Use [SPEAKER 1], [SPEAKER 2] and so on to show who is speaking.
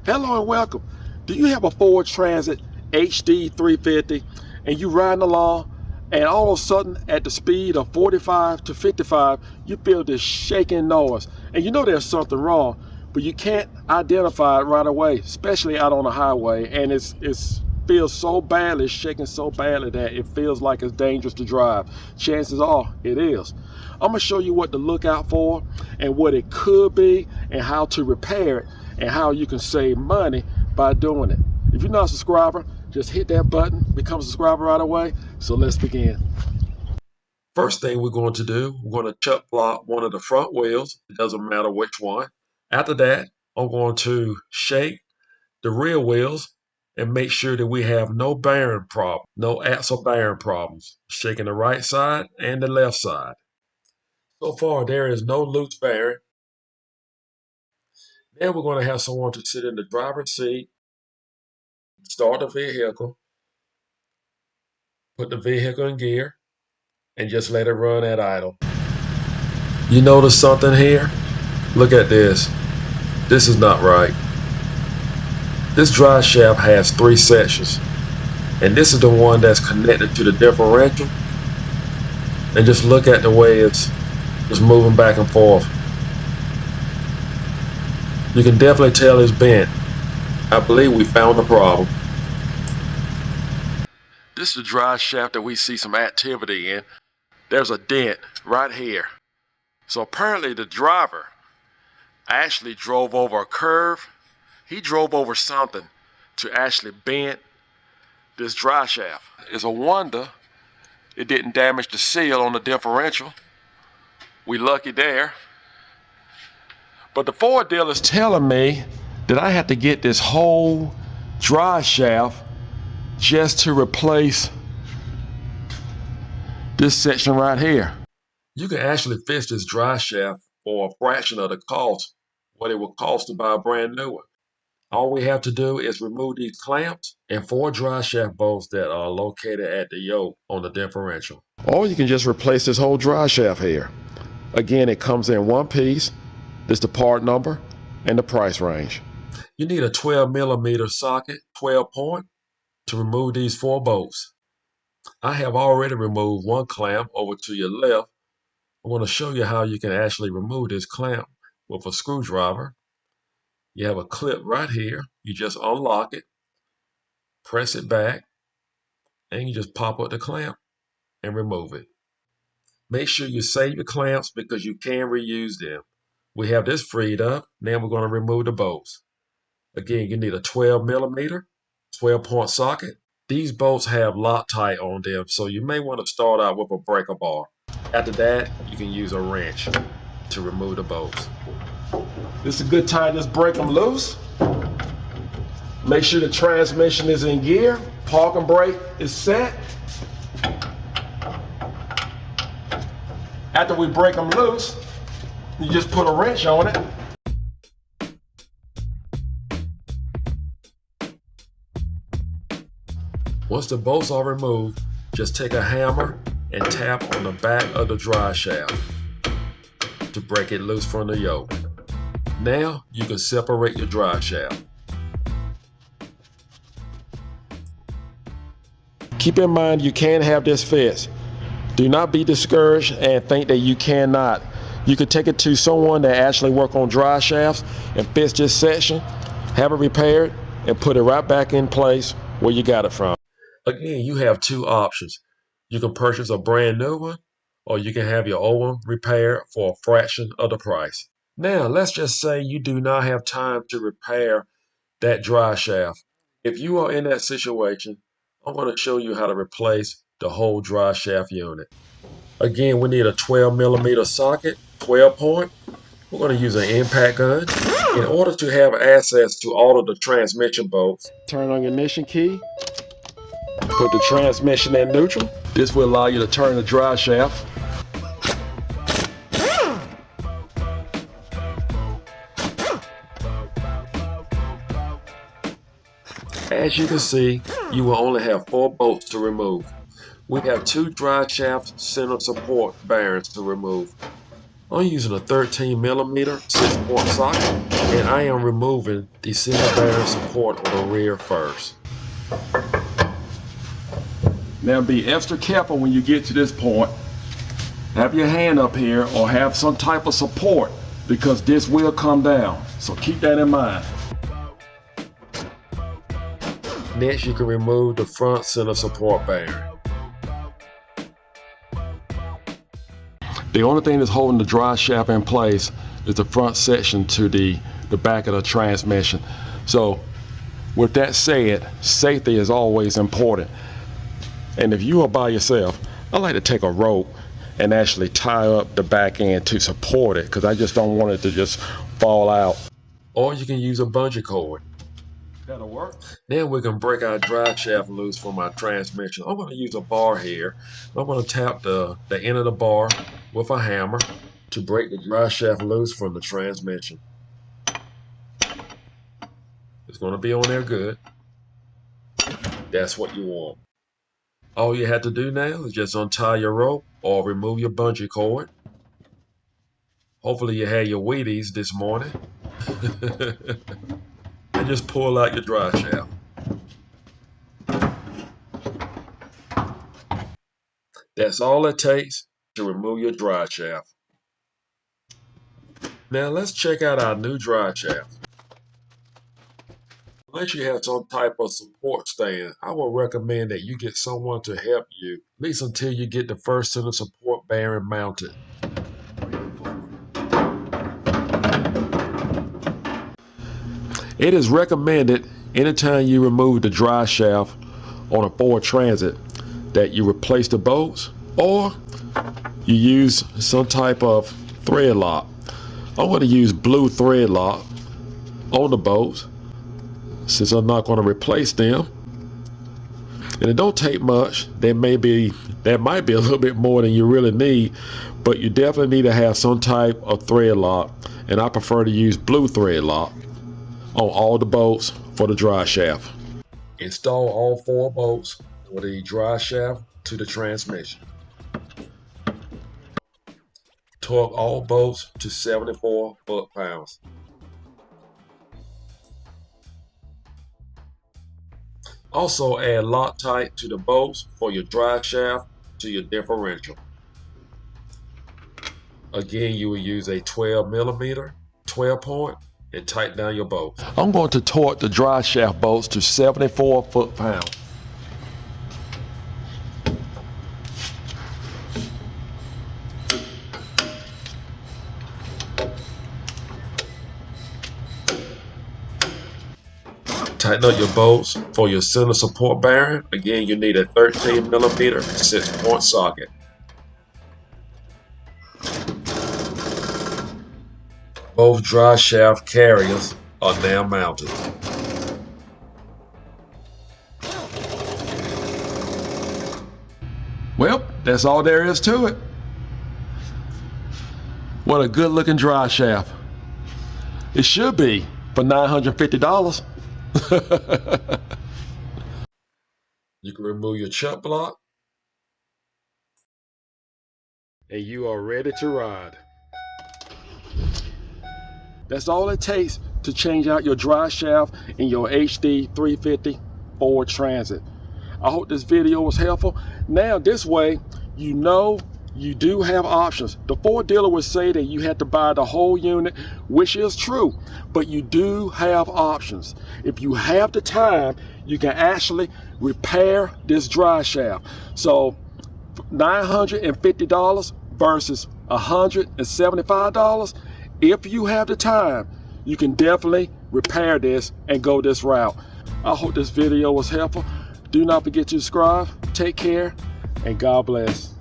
[SPEAKER 1] Hello and welcome. Do you have a Ford Transit HD 350 and you riding along and all of a sudden at the speed of 45 to 55 you feel this shaking noise and you know there's something wrong, but you can't identify it right away, especially out on the highway, and it feels so badly, it's shaking so badly that it feels like it's dangerous to drive. Chances are it is. I'm gonna show you what to look out for and what it could be and how to repair it and how you can save money by doing it. If you're not a subscriber, just hit that button, become a subscriber right away. So let's begin. First thing we're going to do, we're going to chuck block one of the front wheels. It doesn't matter which one. After that, I'm going to shake the rear wheels and make sure that we have no bearing problem, no axle bearing problems. Shaking the right side and the left side. So far, there is no loose bearing. Then we're going to have someone to sit in the driver's seat, start the vehicle, put the vehicle in gear, and just let it run at idle. You notice something here? Look at this. This is not right. This drive shaft has 3 sections, and this is the one that's connected to the differential. And just look at the way it's just moving back and forth. You can definitely tell it's bent. I believe we found the problem. This is the drive shaft that we see some activity in. There's a dent right here. So apparently the driver actually drove over a curve. He drove over something to actually bend this drive shaft. It's a wonder it didn't damage the seal on the differential. We lucky there. But the Ford dealer is telling me that I have to get this whole drive shaft just to replace this section right here. You can actually fix this drive shaft for a fraction of the cost what it would cost to buy a brand new one. All we have to do is remove these clamps and 4 drive shaft bolts that are located at the yoke on the differential. Or you can just replace this whole drive shaft here. Again, it comes in one piece. This is the part number and the price range. You need a 12mm socket, 12 point, to remove these 4 bolts. I have already removed one clamp over to your left. I want to show you how you can actually remove this clamp with a screwdriver. You have a clip right here. You just unlock it, press it back, and you just pop up the clamp and remove it. Make sure you save your clamps because you can reuse them. We have this freed up. Now we're going to remove the bolts. Again, you need a 12mm, 12-point socket. These bolts have Loctite on them, so you may want to start out with a breaker bar. After that, you can use a wrench to remove the bolts. This is a good time to just break them loose. Make sure the transmission is in gear. Parking brake is set. After we break them loose, you just put a wrench on it. Once the bolts are removed, just take a hammer and tap on the back of the drive shaft to break it loose from the yoke. Now you can separate your drive shaft. Keep in mind you can have this fixed. Do not be discouraged and think that you cannot. You could take it to someone that actually work on drive shafts and fix this section, have it repaired, and put it right back in place where you got it from. Again, you have 2 options. You can purchase a brand new one, or you can have your old one repaired for a fraction of the price. Now, let's just say you do not have time to repair that drive shaft. If you are in that situation, I'm going to show you how to replace the whole drive shaft unit. Again, we need a 12mm socket, 12 point. We're going to use an impact gun. In order to have access to all of the transmission bolts, turn on your ignition key, put the transmission in neutral. This will allow you to turn the drive shaft. As you can see, you will only have 4 bolts to remove. We have 2 drive shaft center support bearings to remove. I'm using a 13mm 6-point socket, and I am removing the center bearing support on the rear first.
[SPEAKER 2] Now be extra careful when you get to this point. Have your hand up here or have some type of support because this will come down. So keep that in mind.
[SPEAKER 1] Next, you can remove the front center support bearing.
[SPEAKER 2] The only thing that's holding the drive shaft in place is the front section to the back of the transmission. So with that said, safety is always important. And if you are by yourself, I like to take a rope and actually tie up the back end to support it because I just don't want it to just fall out.
[SPEAKER 1] Or you can use a bungee cord.
[SPEAKER 2] That'll work.
[SPEAKER 1] Then we can break our drive shaft loose from our transmission. I'm going to use a bar here. I'm going to tap the end of the bar with a hammer to break the drive shaft loose from the transmission. It's going to be on there good. That's what you want. All you have to do now is just untie your rope or remove your bungee cord. Hopefully you had your Wheaties this morning. And just pull out your drive shaft. That's all it takes to remove your drive shaft. Now let's check out our new drive shaft. Unless you have some type of support stand, I would recommend that you get someone to help you, at least until you get the first center support bearing mounted. It is recommended anytime you remove the drive shaft on a Ford Transit that you replace the bolts or you use some type of thread lock. I'm going to use blue thread lock on the bolts since I'm not going to replace them. And it don't take much. That might be a little bit more than you really need, but you definitely need to have some type of thread lock, and I prefer to use blue thread lock on all the bolts for the drive shaft. Install all 4 bolts for the drive shaft to the transmission. Torque all bolts to 74 foot-pounds. Also add Loctite to the bolts for your drive shaft to your differential. Again, you will use a 12mm 12-point and tighten down your bolts. I'm going to torque the drive shaft bolts to 74 foot-pounds. Tighten up your bolts for your center support bearing. Again, you need a 13mm 6-point socket. Both drive shaft carriers are now mounted. Well, that's all there is to it. What a good looking drive shaft. It should be for $950. You can remove your chuck block and you are ready to ride. That's all it takes to change out your drive shaft in your HD 350 Ford Transit. I hope this video was helpful. Now this way, you know you do have options. The Ford dealer would say that you had to buy the whole unit, which is true, but you do have options. If you have the time, you can actually repair this drive shaft. So $950 versus $175. If you have the time, you can definitely repair this and go this route. I hope this video was helpful. Do not forget to subscribe. Take care and God bless.